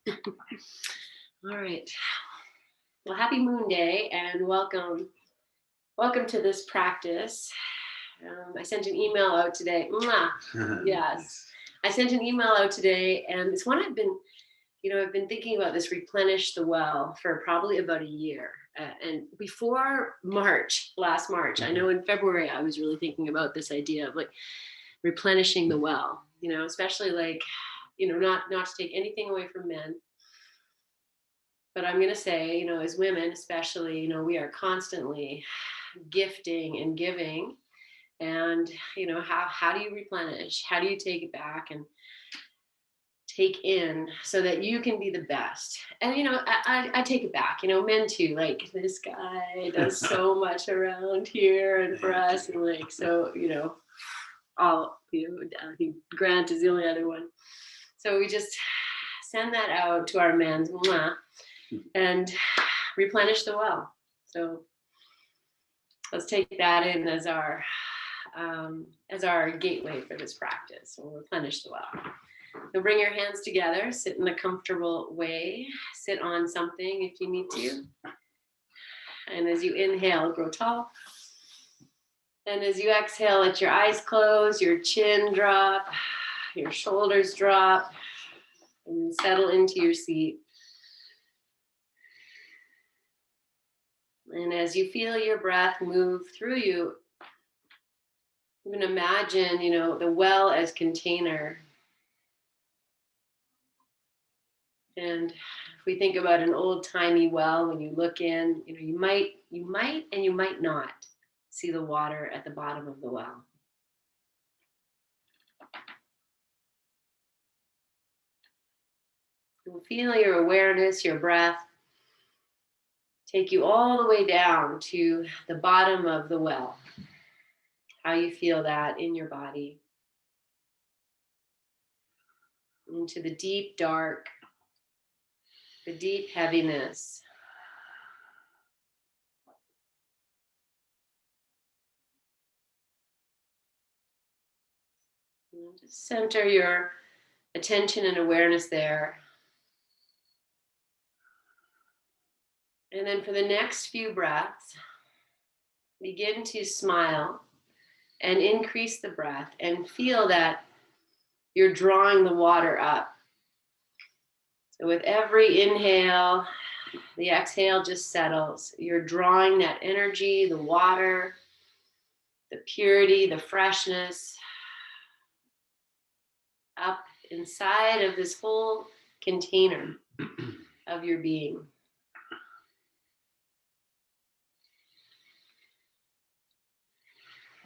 All right. Well, happy Moon Day and welcome. Welcome to this practice. I sent an email out today. Mwah. Yes. I sent an email out today, and it's one I've been thinking about this replenish the well for probably about a year. And before last March, I know in February, I was really thinking about this idea of like replenishing the well, especially like, not to take anything away from men. But I'm going to say, as women, especially, we are constantly gifting and giving. And, how do you replenish? How do you take it back and take in so that you can be the best? And, I take it back, men too, like this guy does so much around here and for us. And like, so, I think Grant is the only other one. So we just send that out to our men and replenish the well. So let's take that in as our gateway for this practice. We'll replenish the well. So bring your hands together, sit in a comfortable way, sit on something if you need to. And as you inhale, grow tall. And as you exhale, let your eyes close, your chin drop, your shoulders drop, and settle into your seat. And as you feel your breath move through you, you can imagine, the well as container. And if we think about an old-timey well, when you look in, you might and you might not see the water at the bottom of the well. You'll feel your awareness, your breath, take you all the way down to the bottom of the well. How you feel that in your body. Into the deep dark, the deep heaviness. And just center your attention and awareness there. And then for the next few breaths, begin to smile and increase the breath and feel that you're drawing the water up. So with every inhale, the exhale just settles. You're drawing that energy, the water, the purity, the freshness up inside of this whole container of your being.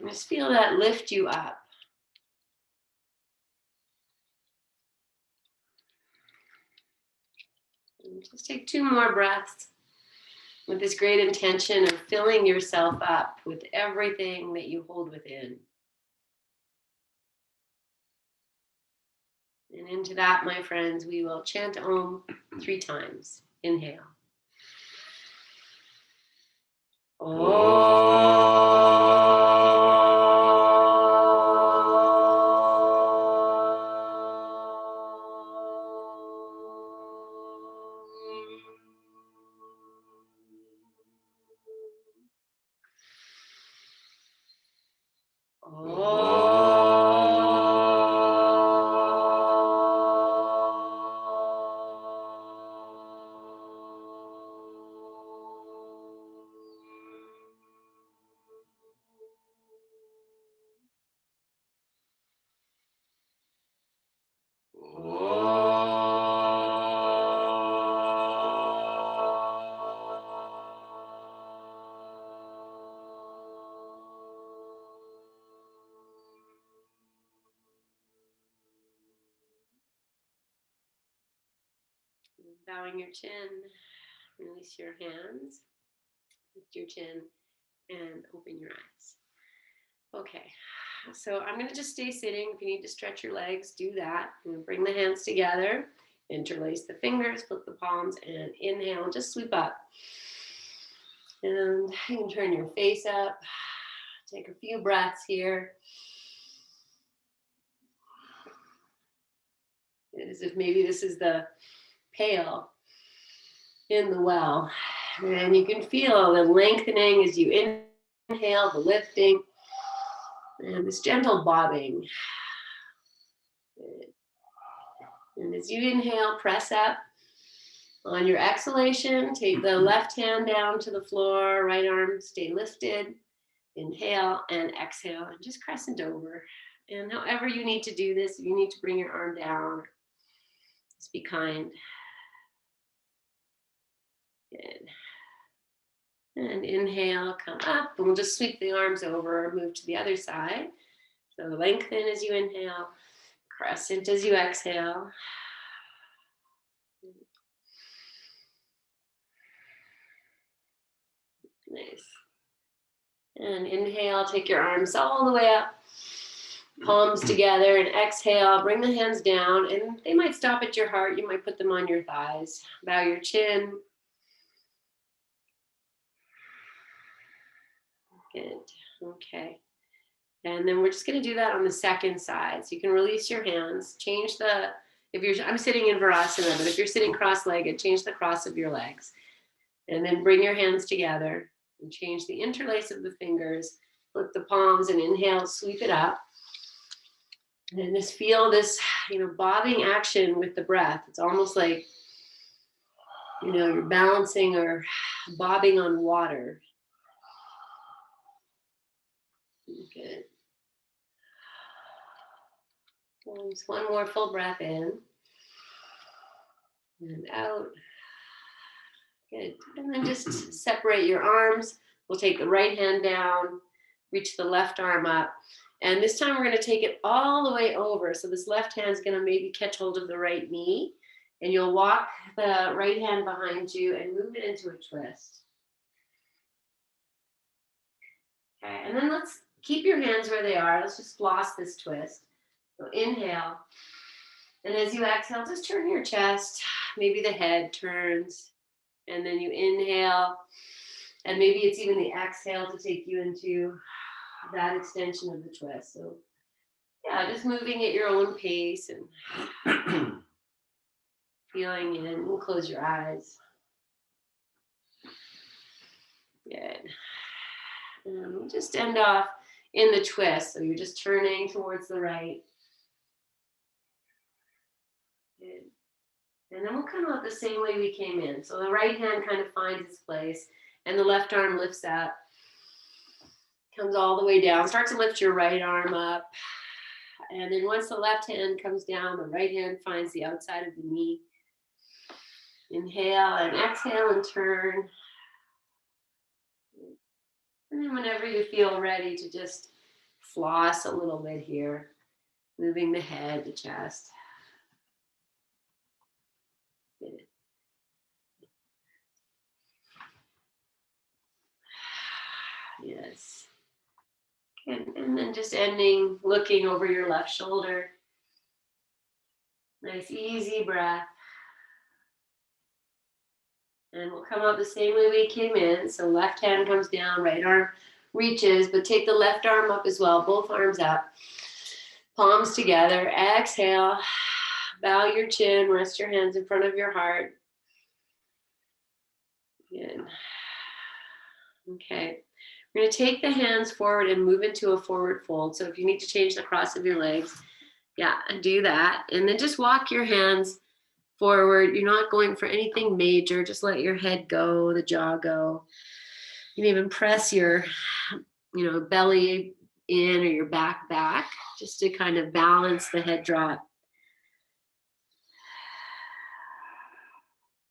Just feel that lift you up. And just take 2 more breaths with this great intention of filling yourself up with everything that you hold within. And into that, my friends, we will chant Om 3 times. Inhale. Bowing your chin, release your hands, lift your chin, and open your eyes. Okay, so I'm going to just stay sitting. If you need to stretch your legs, do that. I'm going to bring the hands together, interlace the fingers, flip the palms, and inhale, and just sweep up. And you can turn your face up. Take a few breaths here. As if maybe this is the pail in the well. And you can feel the lengthening as you inhale, the lifting, and this gentle bobbing. And as you inhale, press up. On your exhalation, take the left hand down to the floor, right arm stay lifted. Inhale and exhale, and just crescent over. And however you need to do this, if you need to bring your arm down, just be kind. Good. And inhale, come up, and we'll just sweep the arms over, move to the other side. So lengthen as you inhale, crescent as you exhale. Nice. And inhale, take your arms all the way up, palms together, and exhale, bring the hands down, and they might stop at your heart. You might put them on your thighs. Bow your chin. Good. Okay. And then we're just going to do that on the second side. So you can release your hands, change the, I'm sitting in Virasana, but if you're sitting cross-legged, change the cross of your legs. And then bring your hands together and change the interlace of the fingers. Lift the palms and inhale, sweep it up. And just feel this, bobbing action with the breath. It's almost like, you're balancing or bobbing on water. Good. Just one more full breath in and out. Good. And then just separate your arms. We'll take the right hand down, reach the left arm up. And this time we're going to take it all the way over. So this left hand is going to maybe catch hold of the right knee. And you'll walk the right hand behind you and move it into a twist. Okay, and then let's keep your hands where they are. Let's just floss this twist. So inhale. And as you exhale, just turn your chest. Maybe the head turns. And then you inhale. And maybe it's even the exhale to take you into that extension of the twist. So yeah, just moving at your own pace and feeling in. We'll close your eyes. Good. And we'll just end off in the twist. So you're just turning towards the right. Good. And then we'll come out the same way we came in. So the right hand kind of finds its place and the left arm lifts up. Comes all the way down. Start to lift your right arm up. And then once the left hand comes down, the right hand finds the outside of the knee. Inhale and exhale and turn. And then whenever you feel ready to just floss a little bit here, moving the head, the chest. Good. Yes. And then just ending, looking over your left shoulder. Nice, easy breath. And we'll come out the same way we came in. So left hand comes down, right arm reaches, but take the left arm up as well. Both arms up. Palms together. Exhale. Bow your chin. Rest your hands in front of your heart. Good. Okay. We're going to take the hands forward and move into a forward fold. So if you need to change the cross of your legs, do that. And then just walk your hands forward. You're not going for anything major. Just let your head go, the jaw go. You can even press your, belly in or your back just to kind of balance the head drop.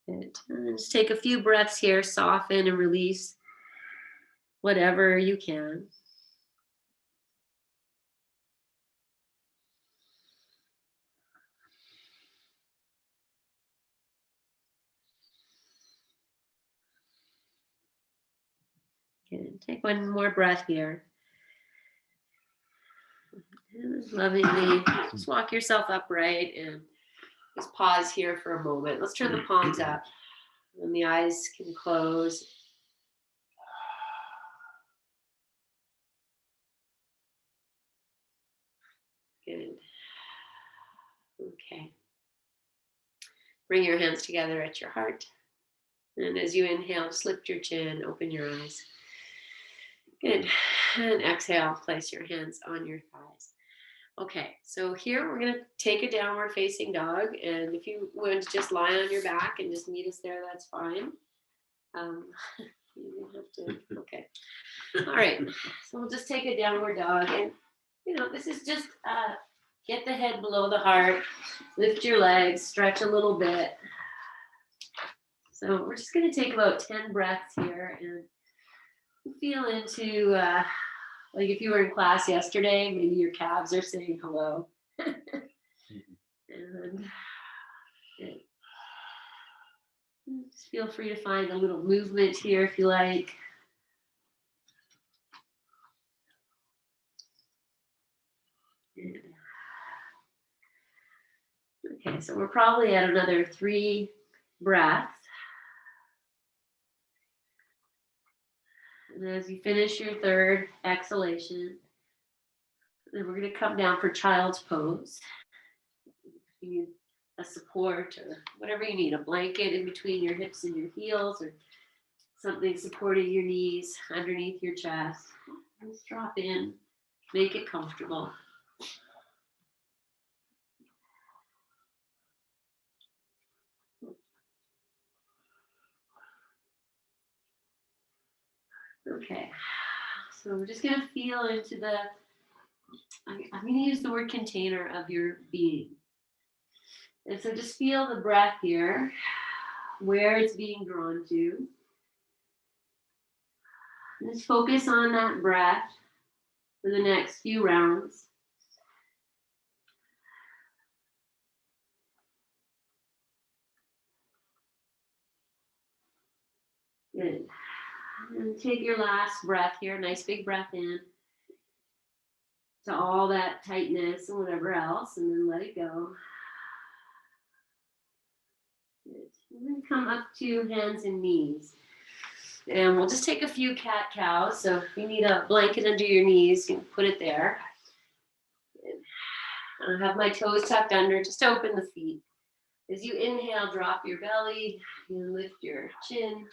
Good. And just take a few breaths here, soften and release whatever you can. Good. Take one more breath here. And lovingly, just walk yourself upright and just pause here for a moment. Let's turn the palms up and the eyes can close. Good. Okay. Bring your hands together at your heart. And as you inhale, just lift your chin, open your eyes. Good. And exhale, place your hands on your thighs. Okay, so here we're going to take a downward facing dog. And if you want to just lie on your back and just meet us there, that's fine. You have to, okay. All right, so we'll just take a downward dog. And, this is just get the head below the heart, lift your legs, stretch a little bit. So we're just going to take about 10 breaths here and feel into, like if you were in class yesterday, maybe your calves are saying hello. And just feel free to find a little movement here if you like. Okay, so we're probably at another 3 breaths. And as you finish your 3rd exhalation, then we're going to come down for child's pose. You need a support or whatever you need, a blanket in between your hips and your heels, or something supporting your knees underneath your chest. Just drop in, make it comfortable. Okay, so we're just going to feel into I'm going to use the word container of your being. And so just feel the breath here, where it's being drawn to. And just focus on that breath for the next few rounds. Good. And take your last breath here, nice big breath in to all that tightness and whatever else, and then let it go. Good. And then come up to hands and knees. And we'll just take a few cat-cows. So if you need a blanket under your knees, you can put it there. And I have my toes tucked under, just open the feet. As you inhale, drop your belly, and lift your chin.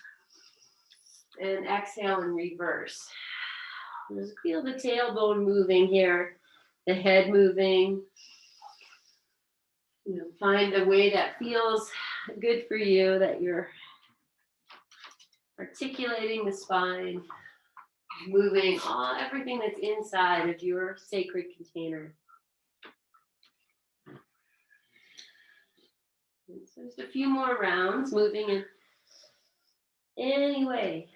And exhale and reverse. Just feel the tailbone moving here, the head moving. Find a way that feels good for you, that you're articulating the spine, moving everything that's inside of your sacred container. And so just a few more rounds, moving in any way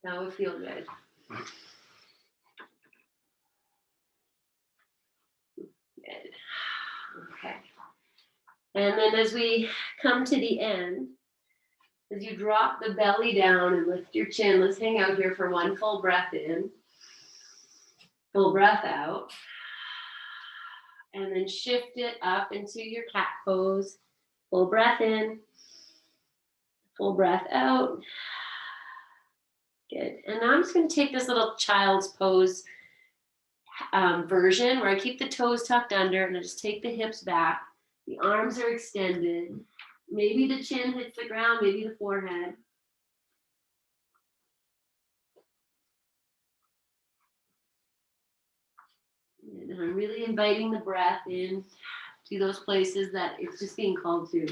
that would feel good. Good. Okay. And then as we come to the end, as you drop the belly down and lift your chin, let's hang out here for 1 full breath in, full breath out, and then shift it up into your cat pose. Full breath in, full breath out. Good. And now I'm just going to take this little child's pose version where I keep the toes tucked under and I just take the hips back. The arms are extended. Maybe the chin hits the ground, maybe the forehead. And I'm really inviting the breath in to those places that it's just being called to.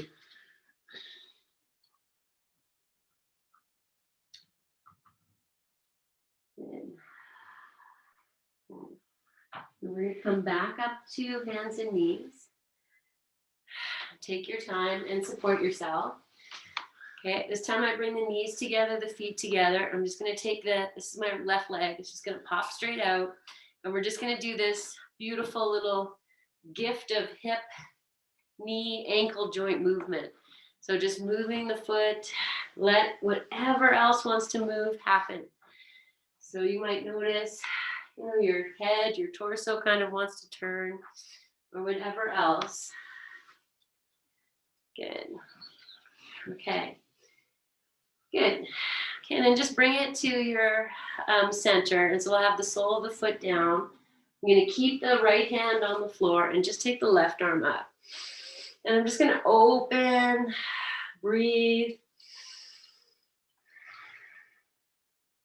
Good. We're going to come back up to hands and knees. Take your time and support yourself. Okay, this time I bring the knees together, the feet together. I'm just going to take this is my left leg. It's just going to pop straight out. And we're just going to do this beautiful little gift of hip, knee, ankle joint movement. So just moving the foot, let whatever else wants to move happen. So you might notice, your head, your torso kind of wants to turn, or whatever else. Good. Okay. Good. Okay, and then just bring it to your center. And so we'll have the sole of the foot down. I'm going to keep the right hand on the floor and just take the left arm up. And I'm just going to open, breathe.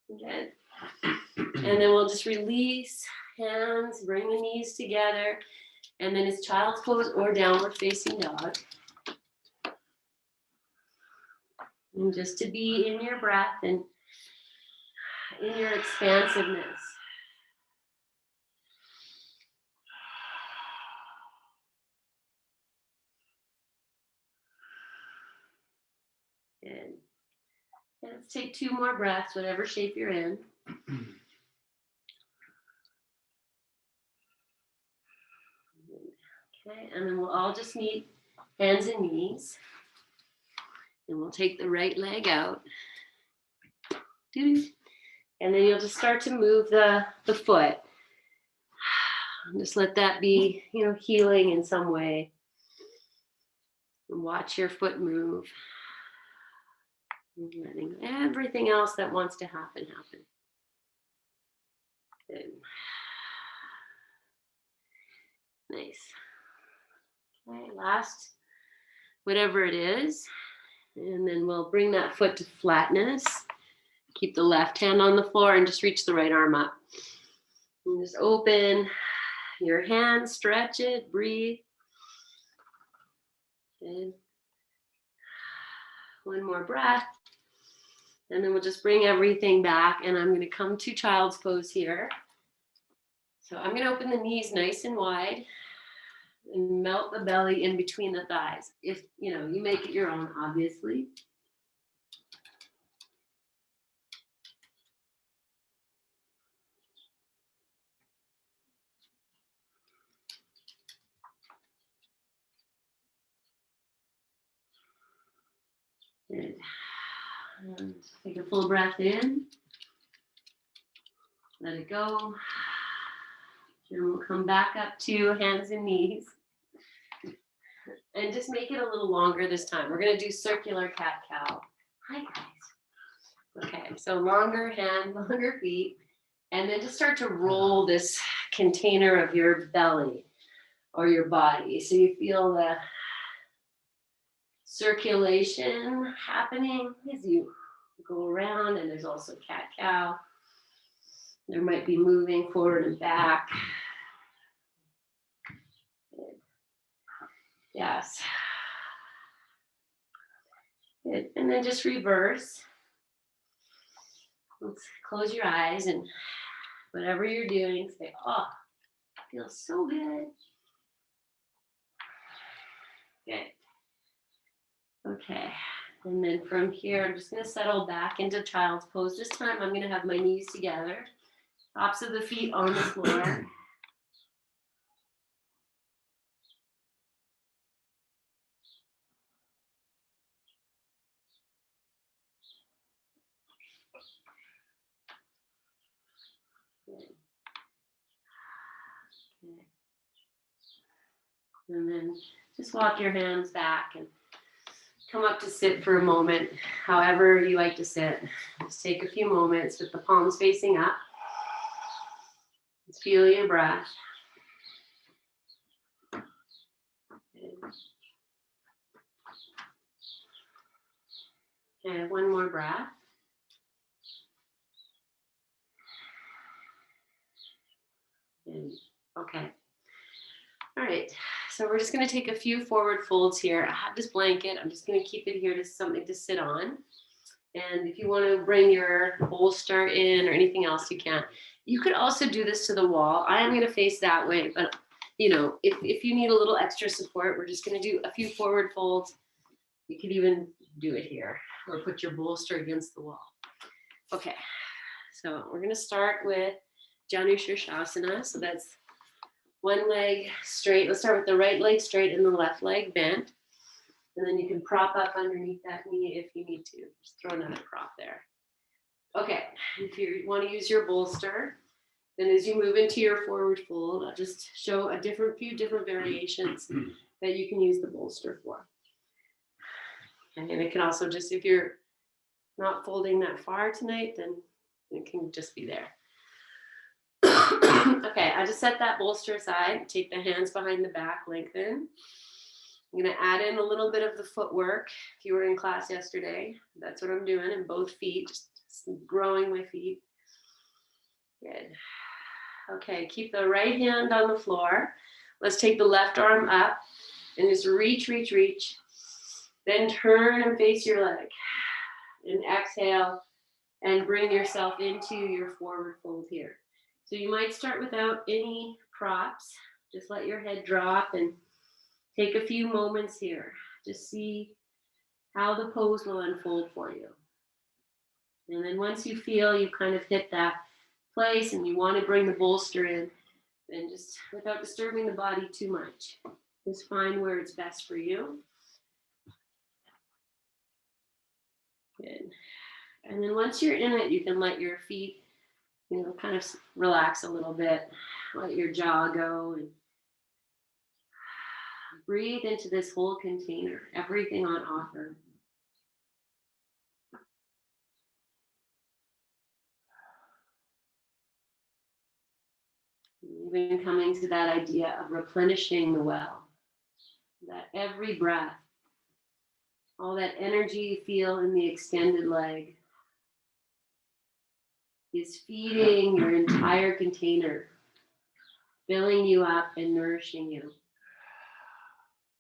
Good. And then we'll just release, hands, bring the knees together. And then it's child's pose or downward facing dog. And just to be in your breath and in your expansiveness. Good. Let's take 2 more breaths, whatever shape you're in. Okay, and then we'll all just meet hands and knees. And we'll take the right leg out. And then you'll just start to move the foot. Just let that be, healing in some way. And watch your foot move. And letting everything else that wants to happen. Good. Nice. Okay, last, whatever it is. And then we'll bring that foot to flatness. Keep the left hand on the floor and just reach the right arm up. And just open your hand, stretch it, breathe. Good. One more breath. And then we'll just bring everything back. And I'm going to come to child's pose here. So I'm going to open the knees nice and wide and melt the belly in between the thighs. If, you make it your own, obviously. Good. And take a full breath in. Let it go. And we'll come back up to hands and knees. And just make it a little longer this time. We're going to do circular cat-cow. Hi, guys. Okay, so longer hand, longer feet. And then just start to roll this container of your belly or your body. So you feel the circulation happening as you go around. And there's also cat-cow. There might be moving forward and back. Good. Yes. Good. And then just reverse. Let's close your eyes and whatever you're doing, say, oh, feels so good. Good. Okay. And then from here, I'm just going to settle back into child's pose. This time, I'm going to have my knees together, tops of the feet on the floor. Good. Okay. And then just walk your hands back and come up to sit for a moment, however you like to sit. Just take a few moments with the palms facing up. Just feel your breath. Okay, one more breath. Okay. All right. So we're just going to take a few forward folds here. I have this blanket. I'm just going to keep it here to something to sit on. And if you want to bring your bolster in or anything else, you can. You could also do this to the wall. I am going to face that way, but if you need a little extra support, we're just going to do a few forward folds. You could even do it here or put your bolster against the wall. Okay. So we're going to start with Janu Shirshasana. So that's one leg straight. Let's start with the right leg straight and the left leg bent. And then you can prop up underneath that knee if you need to. Just throw another prop there. Okay, if you want to use your bolster, then as you move into your forward fold, I'll just show few different variations that you can use the bolster for. And it can also just, if you're not folding that far tonight, then it can just be there. Okay, I just set that bolster aside. Take the hands behind the back, lengthen. I'm going to add in a little bit of the footwork. If you were in class yesterday, that's what I'm doing in both feet, just growing my feet. Good. Okay, keep the right hand on the floor. Let's take the left arm up and just reach, reach, reach. Then turn and face your leg. And exhale and bring yourself into your forward fold here. So you might start without any props. Just let your head drop and take a few moments here. Just see how the pose will unfold for you. And then once you feel you kind of hit that place and you want to bring the bolster in, then just without disturbing the body too much, just find where it's best for you. Good. And then once you're in it, you can let your feet, kind of relax a little bit. Let your jaw go and breathe into this whole container, everything on offer. Even coming to that idea of replenishing the well, that every breath, all that energy you feel in the extended leg is feeding your entire container, filling you up and nourishing you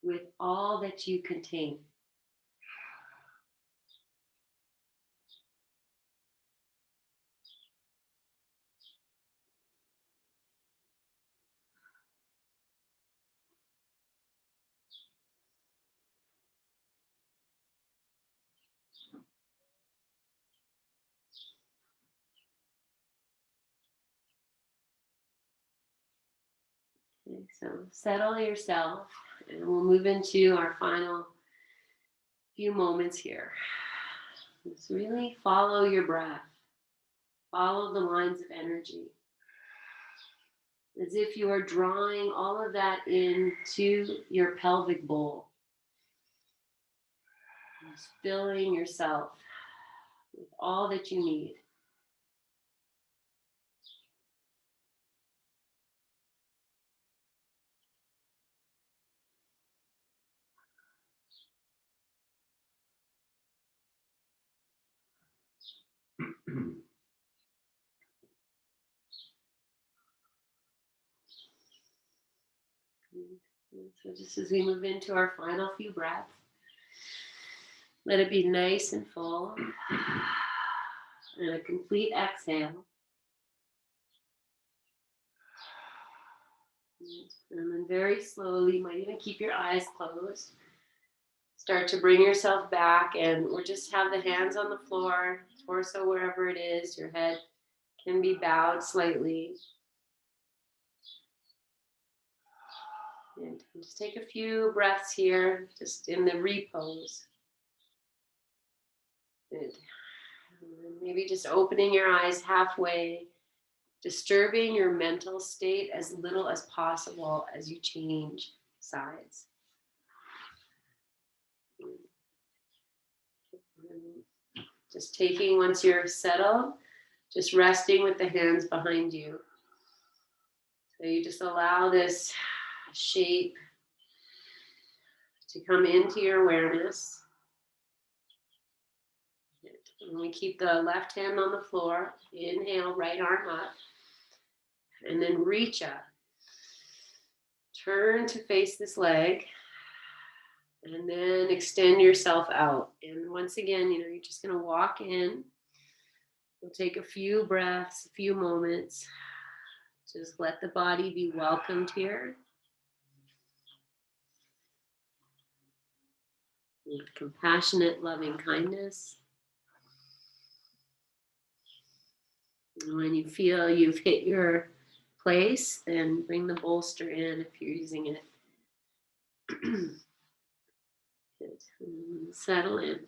with all that you contain. Okay, so settle yourself, and we'll move into our final few moments here. Just really follow your breath. Follow the lines of energy. As if you are drawing all of that into your pelvic bowl. Just filling yourself with all that you need. So just as we move into our final few breaths, let it be nice and full. And a complete exhale. And then very slowly, you might even keep your eyes closed. Start to bring yourself back, and we'll just have the hands on the floor, torso wherever it is. Your head can be bowed slightly. And just take a few breaths here, just in the repose. Good. Maybe just opening your eyes halfway, disturbing your mental state as little as possible as you change sides. Just taking, once you're settled, just resting with the hands behind you. So you just allow this shape to come into your awareness. And we keep the left hand on the floor. Inhale, right arm up. And then reach up. Turn to face this leg. And then extend yourself out. And once again, you're just going to walk in. We'll take a few breaths, a few moments. Just let the body be welcomed here. With compassionate, loving kindness. And when you feel you've hit your place, then bring the bolster in if you're using it. Good. Settle in.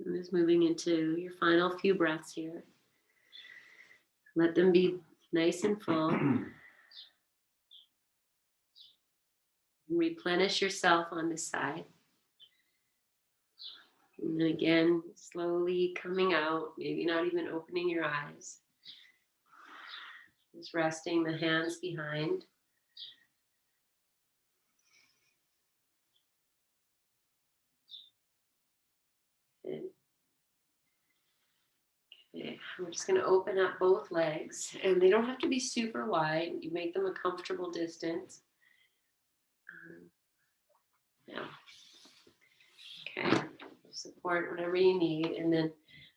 And just moving into your final few breaths here. Let them be nice and full. Replenish yourself on this side. And then again, slowly coming out, maybe not even opening your eyes. Just resting the hands behind. Good. Okay, we're just going to open up both legs, and they don't have to be super wide. You make them a comfortable distance. Yeah. Okay. Support whatever you need, and then,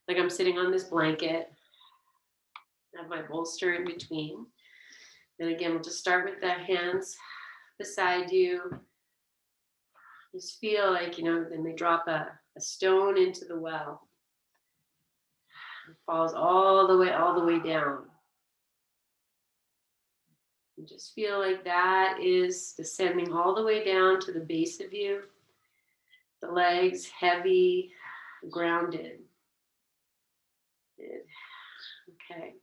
like I'm sitting on this blanket, I have my bolster in between. Then again, we'll just start with the hands beside you. Just feel like, then they drop a stone into the well. It falls all the way down. And just feel like that is descending all the way down to the base of you. The legs heavy, grounded. Good. Okay.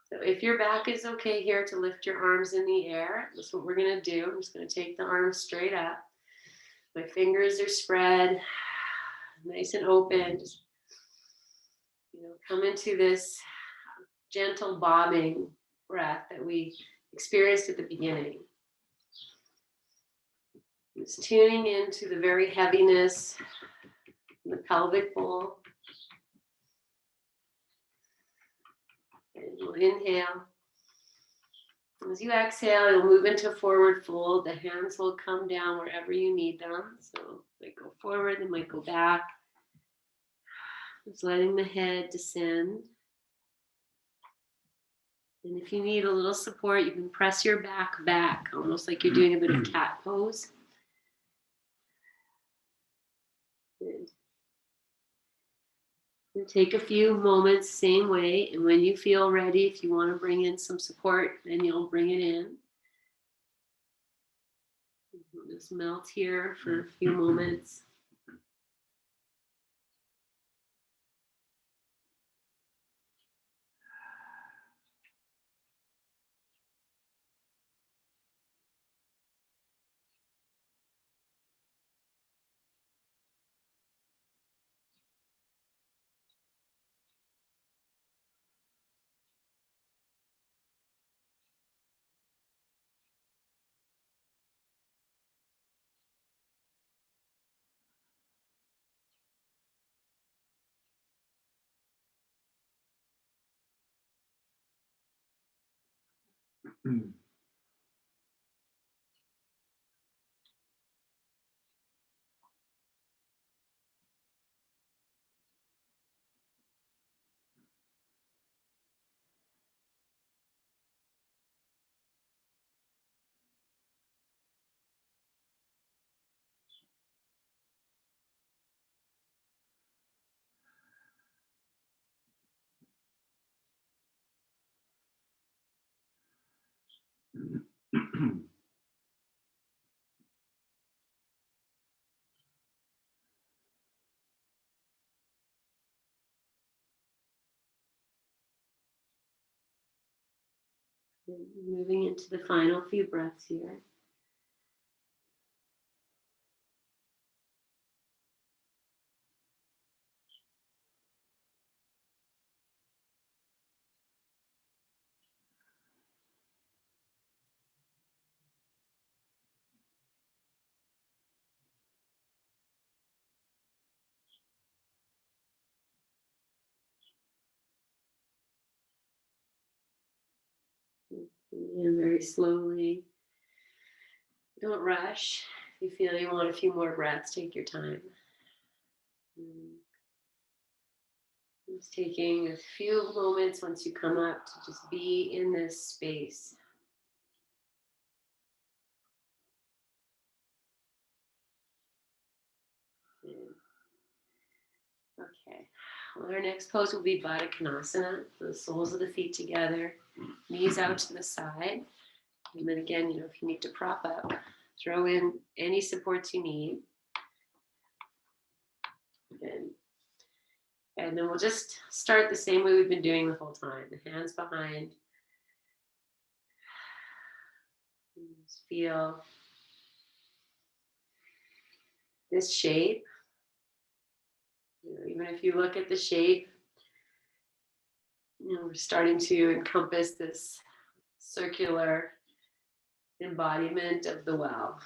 So if your back is okay here to lift your arms in the air, that's what we're going to do. I'm just going to take the arms straight up. My fingers are spread, nice and open. Just, come into this gentle bobbing breath that we experienced at the beginning. Just tuning into the very heaviness in the pelvic bowl. And we'll inhale. As you exhale, you'll move into forward fold. The hands will come down wherever you need them. So they might go forward, they might go back. Just letting the head descend. And if you need a little support, you can press your back, almost like you're doing a bit of cat pose. Good. And take a few moments, same way. And when you feel ready, if you want to bring in some support, then you'll bring it in. We'll just melt here for a few moments. Moving into the final few breaths here. And very slowly. Don't rush. If you feel you want a few more breaths, take your time. Just taking a few moments once you come up to just be in this space. Okay. Well, our next pose will be Baddha Konasana. The soles of the feet together, knees out to the side. And then again, if you need to prop up, throw in any supports you need. And And then we'll just start the same way we've been doing the whole time. The hands behind. Just feel this shape. Even if you look at the shape, we're starting to encompass this circular embodiment of the well.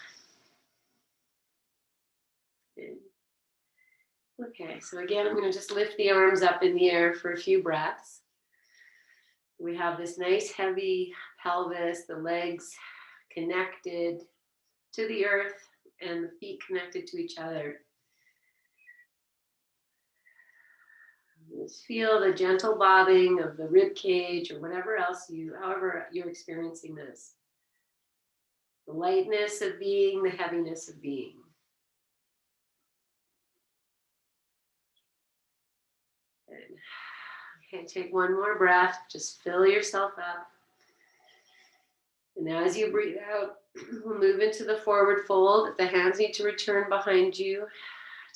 Okay, so again, I'm going to just lift the arms up in the air for a few breaths. We have this nice heavy pelvis, the legs connected to the earth and the feet connected to each other. Just feel the gentle bobbing of the rib cage or whatever else however you're experiencing this. The lightness of being, the heaviness of being. Okay, take one more breath. Just fill yourself up. And now as you breathe out, we'll move into the forward fold. If the hands need to return behind you,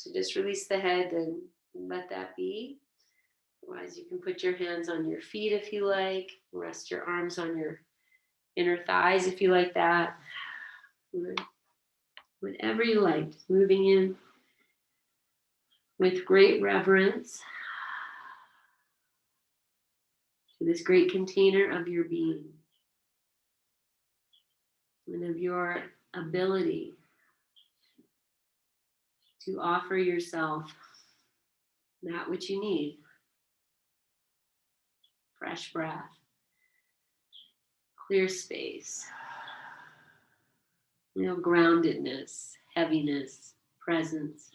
to just release the head and let that be. Otherwise, you can put your hands on your feet if you like. Rest your arms on your inner thighs if you like that. Whatever you like. Just moving in with great reverence to this great container of your being and of your ability to offer yourself that which you need. Fresh breath, clear space, groundedness, heaviness, presence,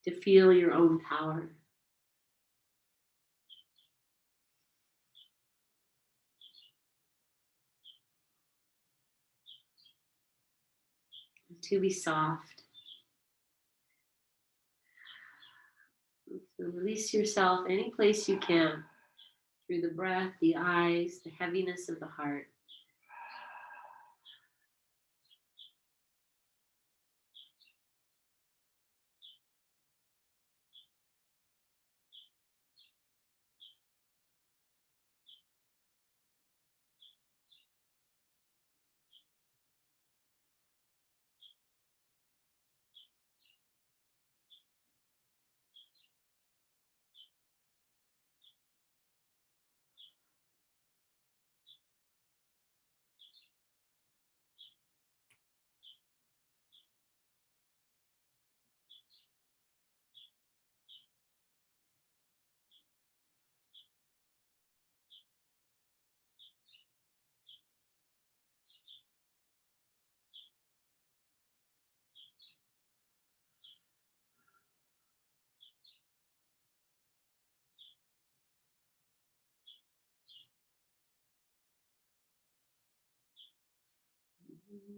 to feel your own power. To be soft. So release yourself any place you can through the breath, the eyes, the heaviness of the heart.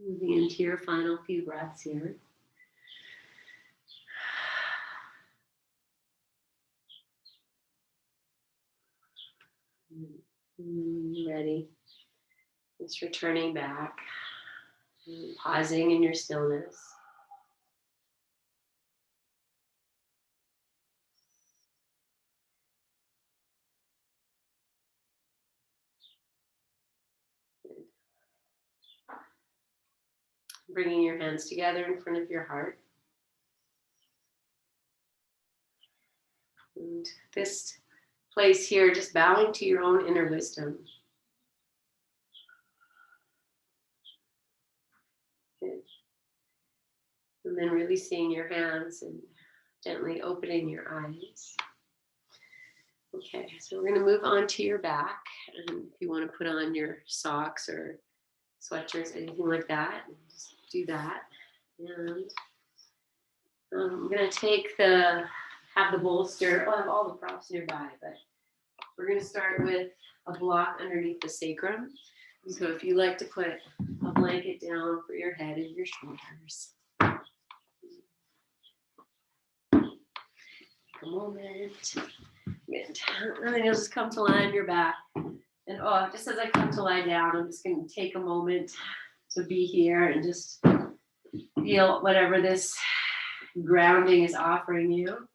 Moving into your final few breaths here. Ready. Just returning back, pausing in your stillness. Bringing your hands together in front of your heart. And this place here, just bowing to your own inner wisdom. Good. And then releasing your hands and gently opening your eyes. Okay, so we're going to move on to your back. And if you want to put on your socks or sweatshirts, anything like that, just do that. And I'm going to have the bolster. I'll have all the props nearby, but we're going to start with a block underneath the sacrum. So if you like to put a blanket down for your head and your shoulders. Take a moment. And then you'll just come to lie on your back. And just as I come to lie down, I'm just going to take a moment to be here and just feel whatever this grounding is offering you.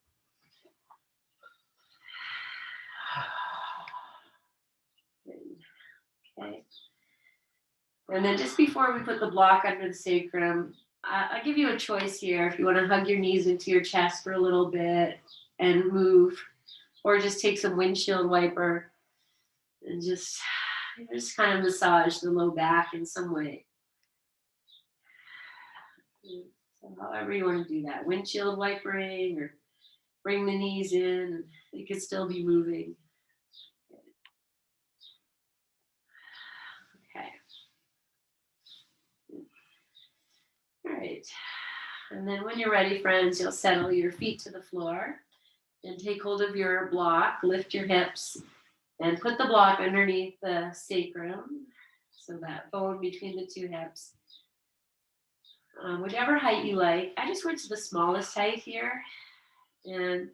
And then just before we put the block under the sacrum, I'll give you a choice here. If you want to hug your knees into your chest for a little bit and move, or just take some windshield wiper and just kind of massage the low back in some way. So however you want to do that, windshield wipering or bring the knees in, you could still be moving. Okay. All right. And then when you're ready, friends, you'll settle your feet to the floor and take hold of your block, lift your hips, and put the block underneath the sacrum, so that bone between the two hips. Whichever height you like. I just went to the smallest height here and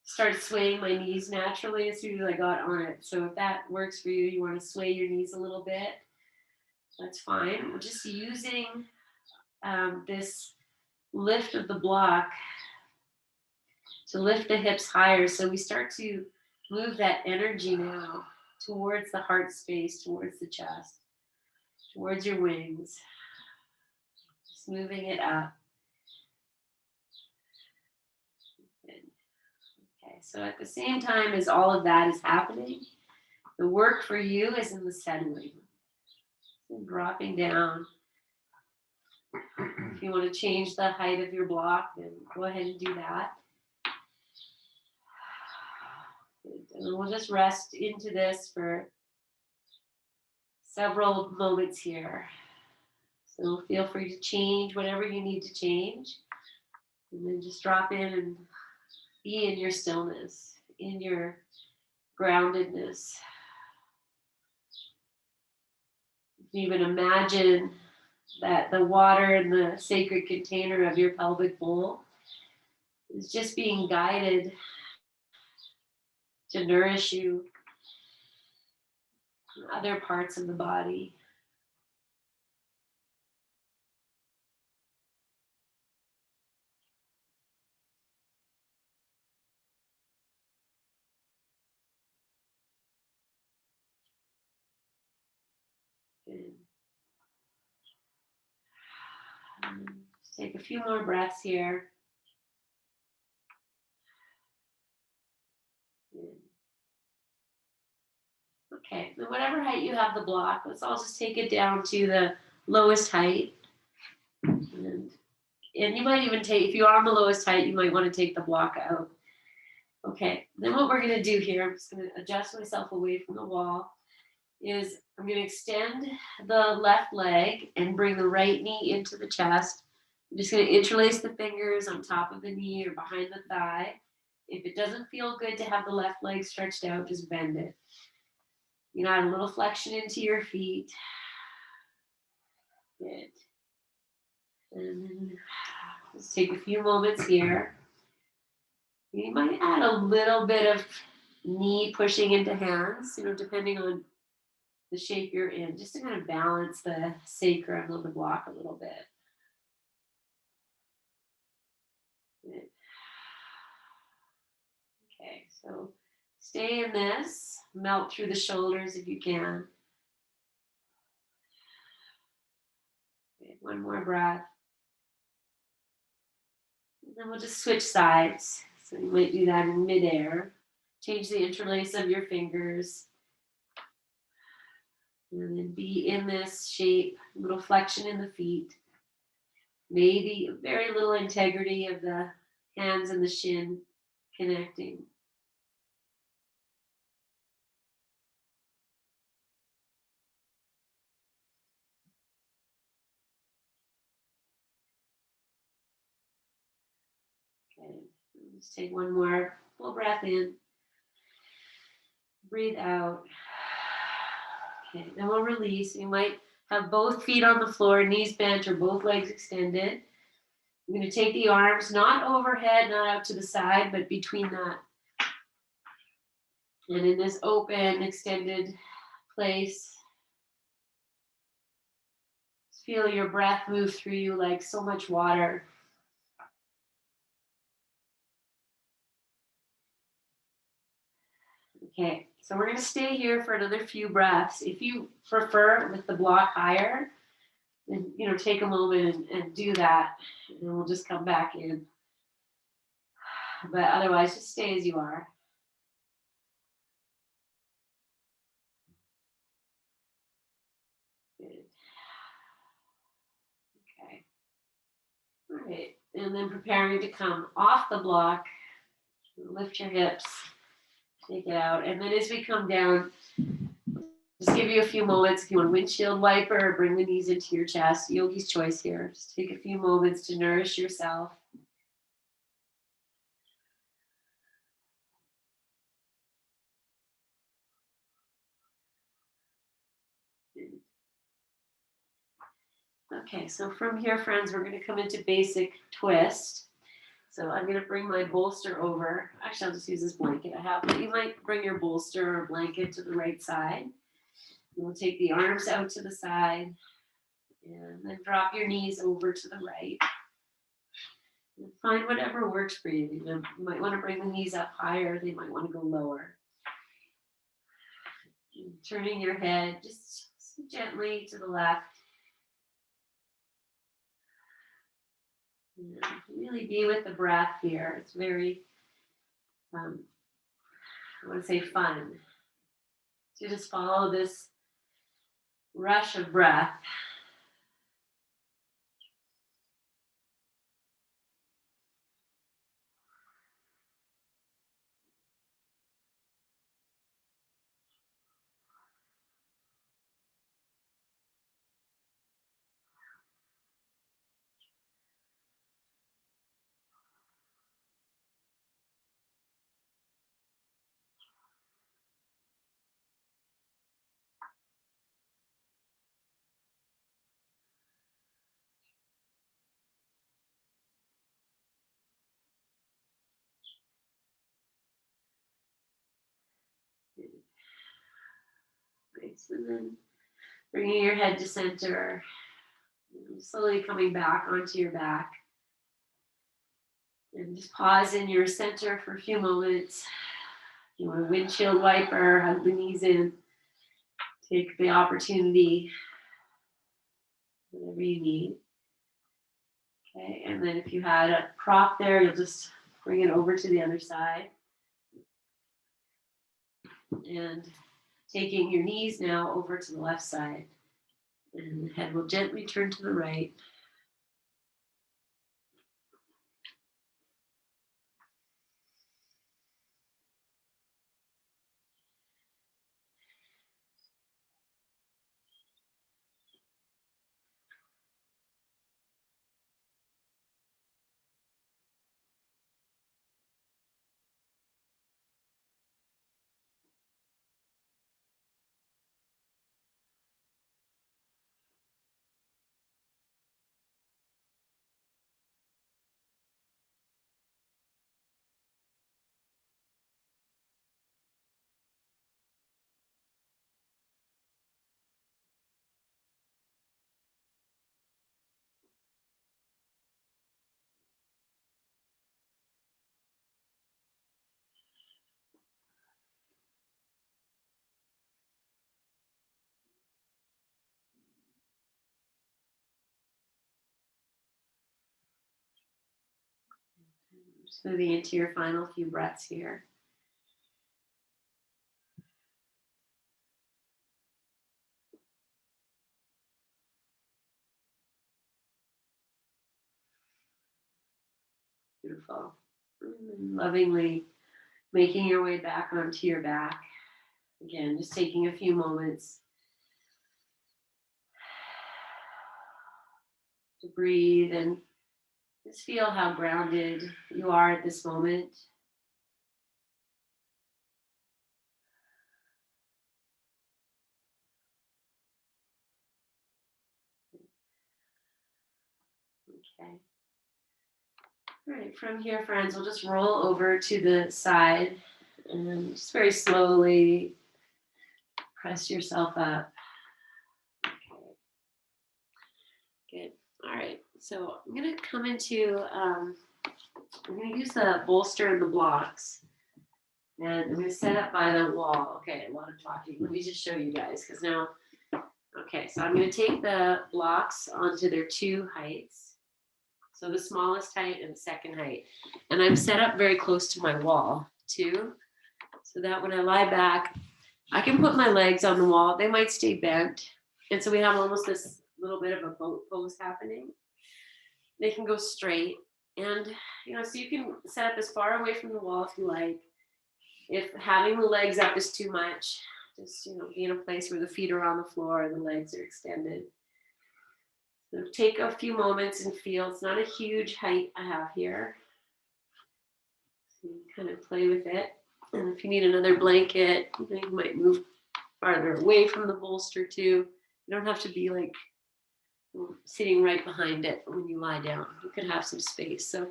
started swaying my knees naturally as soon as I got on it. So if that works for you, you want to sway your knees a little bit, that's fine. We're just using this lift of the block to lift the hips higher. So we start to move that energy now towards the heart space, towards the chest, towards your wings. Just moving it up. Okay, so at the same time as all of that is happening, the work for you is in the settling. And dropping down. If you want to change the height of your block, then go ahead and do that. And then we'll just rest into this for several moments here. So feel free to change whatever you need to change. And then just drop in and be in your stillness, in your groundedness. You can even imagine that the water in the sacred container of your pelvic bowl is just being guided to nourish you in other parts of the body. Good. Just take a few more breaths here. Good. Okay, then whatever height you have the block, let's all just take it down to the lowest height. And you might even take, if you are on the lowest height, you might want to take the block out. Okay, then what we're going to do here, I'm just going to adjust myself away from the wall, is I'm going to extend the left leg and bring the right knee into the chest. I'm just going to interlace the fingers on top of the knee or behind the thigh. If it doesn't feel good to have the left leg stretched out, just bend it. You add a little flexion into your feet. Good. And then let's take a few moments here. You might add a little bit of knee pushing into hands, depending on the shape you're in, just to kind of balance the sacrum on the block a little bit. Good. Okay, so stay in this. Melt through the shoulders if you can. Okay, one more breath. And then we'll just switch sides. So you might do that in midair. Change the interlace of your fingers. And then be in this shape, a little flexion in the feet. Maybe very little integrity of the hands and the shin connecting. Okay, let's take one more full breath in. Breathe out. Okay, then we'll release. You might have both feet on the floor, knees bent or both legs extended. I'm going to take the arms not overhead, not out to the side, but between that. And in this open, extended place, feel your breath move through you like so much water. Okay, so we're going to stay here for another few breaths. If you prefer with the block higher, And, take a moment and do that. And then we'll just come back in. But otherwise, just stay as you are. Good. Okay. All right. And then preparing to come off the block. Lift your hips. Take it out. And then as we come down, just give you a few moments. If you want a windshield wiper, bring the knees into your chest. Yogi's choice here. Just take a few moments to nourish yourself. Okay, so from here, friends, we're going to come into basic twist. So I'm going to bring my bolster over. Actually, I'll just use this blanket I have, but you might bring your bolster or blanket to the right side. We'll take the arms out to the side and then drop your knees over to the right. And find whatever works for you. You might want to bring the knees up higher. They might want to go lower. And turning your head just gently to the left. And really be with the breath here. It's very, I want to say fun. So just follow this rush of breath. Right, so then bringing your head to center, slowly coming back onto your back. And just pause in your center for a few moments. You want a windshield wiper, hug the knees in. Take the opportunity, whatever you need. Okay, and then if you had a prop there, you'll just bring it over to the other side. And taking your knees now over to the left side. And the head will gently turn to the right. Just moving into your final few breaths here. Beautiful. Lovingly making your way back onto your back. Again, just taking a few moments to breathe and just feel how grounded you are at this moment. Okay. All right, from here, friends, we'll just roll over to the side and just very slowly press yourself up. Okay. Good. All right, so I'm going to come into, I'm going to use the bolster and the blocks. And I'm going to set up by the wall. Okay, a lot of talking. Let me just show you guys because now, Okay, so I'm going to take the blocks onto their two heights. So the smallest height and the second height. And I'm set up very close to my wall too, so that when I lie back, I can put my legs on the wall. They might stay bent. And so we have almost this little bit of a boat pose happening. They can go straight. And, so you can set up as far away from the wall if you like. If having the legs up is too much, just, be in a place where the feet are on the floor and the legs are extended. So take a few moments and feel. It's not a huge height I have here. So you kind of play with it. And if you need another blanket, you might move farther away from the bolster too. You don't have to be like sitting right behind it when you lie down. You could have some space. So it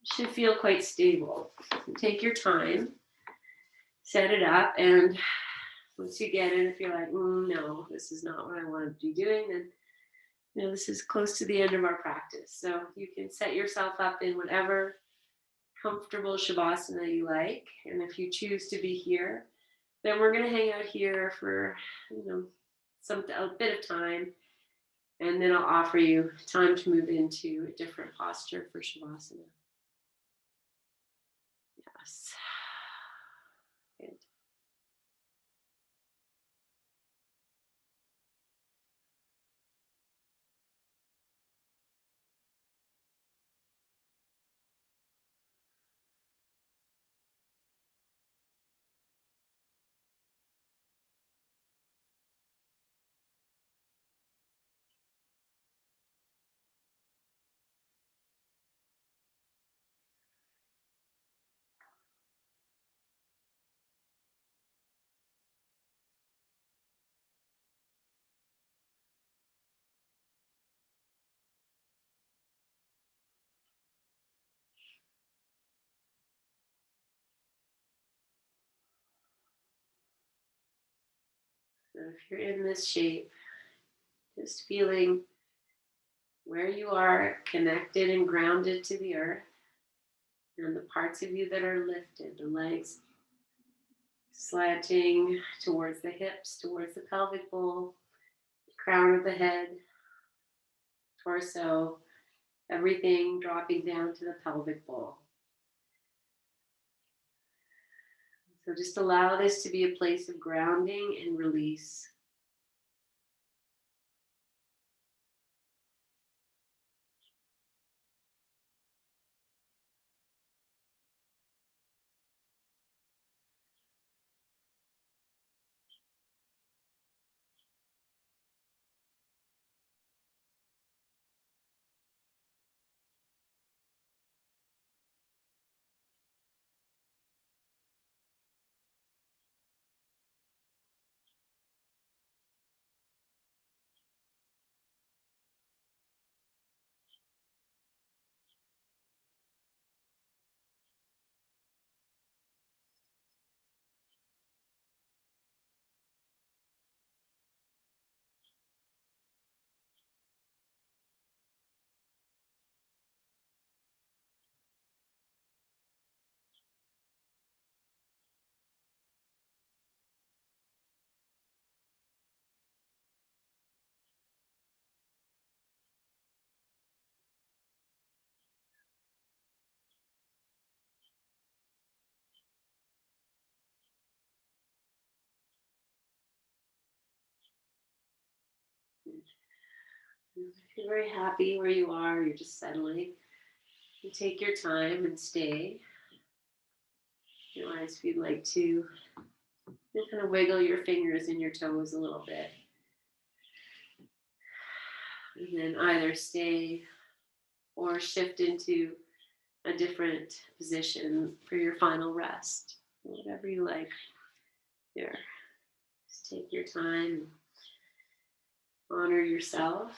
should feel quite stable. So take your time, set it up, and once you get it, if you're like, no, this is not what I want to be doing, then this is close to the end of our practice. So you can set yourself up in whatever comfortable shavasana you like. And if you choose to be here, then we're going to hang out here for, a bit of time. And then I'll offer you time to move into a different posture for shavasana. Yes. Good. So if you're in this shape, just feeling where you are connected and grounded to the earth, and the parts of you that are lifted, the legs slanting towards the hips, towards the pelvic bowl, the crown of the head, torso, everything dropping down to the pelvic bowl. So just allow this to be a place of grounding and release. If you're very happy where you are, you're just settling. You take your time and stay. If you'd like to kind of wiggle your fingers and your toes a little bit. And then either stay or shift into a different position for your final rest. Whatever you like. Here. Just take your time. Honor yourself.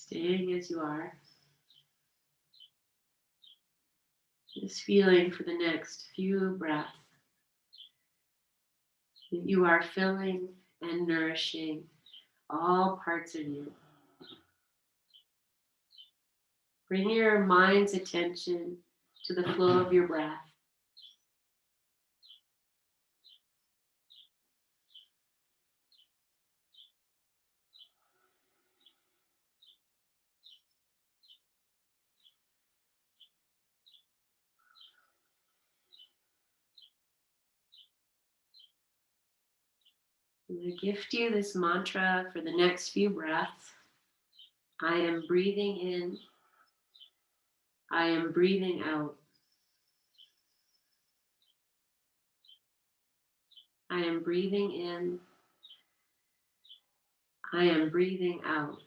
Staying as you are. Just feeling for the next few breaths that you are filling and nourishing all parts of you. Bring your mind's attention to the flow of your breath. I'm going to gift you this mantra for the next few breaths. I am breathing in. I am breathing out. I am breathing in. I am breathing out.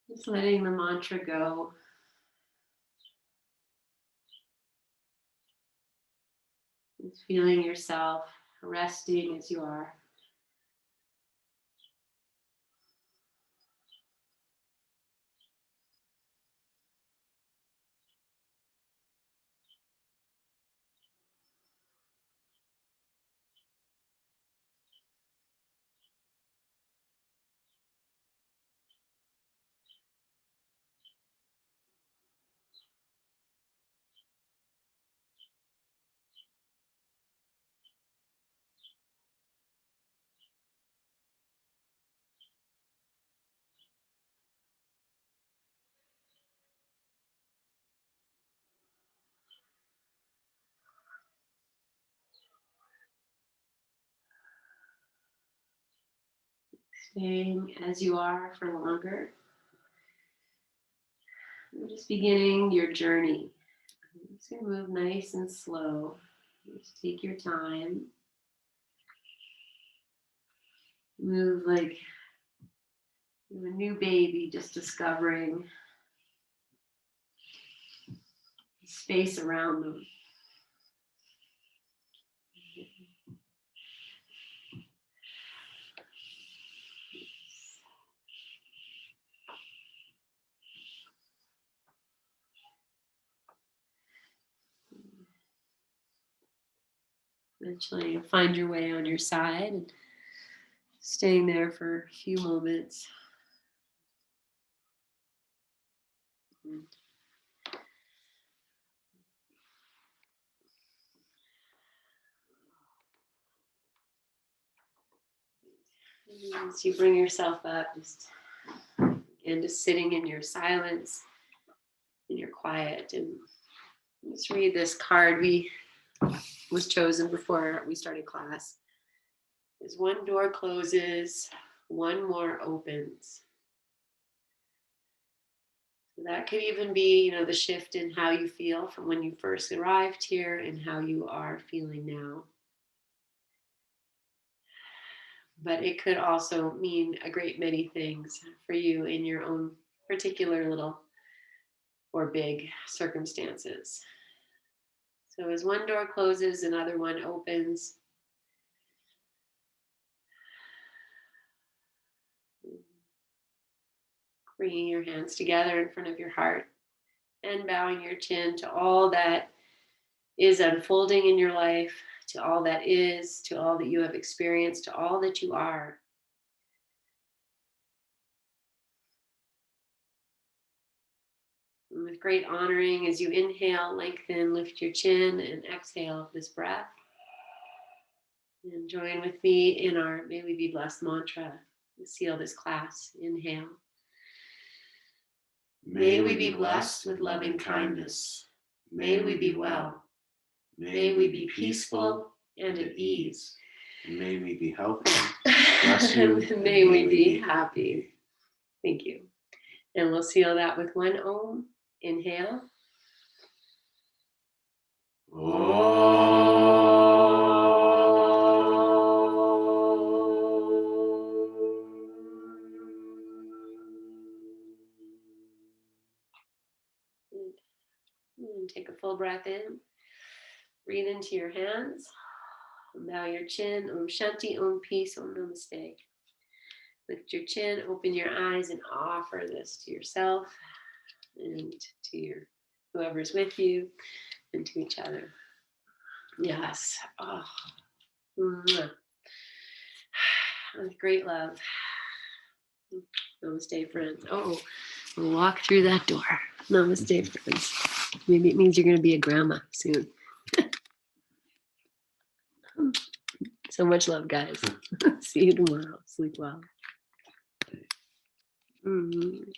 Just letting the mantra go. Just feeling yourself resting as you are. Staying as you are for longer. You're just beginning your journey. I'm just going to move nice and slow. Just take your time. Move like you're a new baby just discovering the space around them. Eventually you'll find your way on your side and staying there for a few moments. As you bring yourself up, just sitting in your silence, in your quiet, and just read this card was chosen before we started class. As one door closes, one more opens. So that could even be, the shift in how you feel from when you first arrived here and how you are feeling now. But it could also mean a great many things for you in your own particular little or big circumstances. So as one door closes, another one opens. Bringing your hands together in front of your heart. and bowing your chin to all that is unfolding in your life, to all that is, to all that you have experienced, to all that you are. And with great honoring, as you inhale, lengthen, lift your chin, and exhale this breath. And join with me in our May We Be Blessed mantra. Seal this class. Inhale. May we be blessed with loving kindness. May we be well. May we be peaceful and at ease. May we be healthy. Bless you. May we be happy. Thank you. And we'll seal that with one Om. Inhale. And take a full breath in. Breathe into your hands. Bow your chin. Om Shanti, Om Peace, Om Namaste. Lift your chin, open your eyes, and offer this to yourself and to your whoever's with you and to each other. Yes. Oh. With great love. Namaste, friends. Oh, we'll walk through that door. Namaste, friends. Maybe it means you're going to be a grandma soon. So much love, guys. See you tomorrow. Sleep well. Mm-hmm.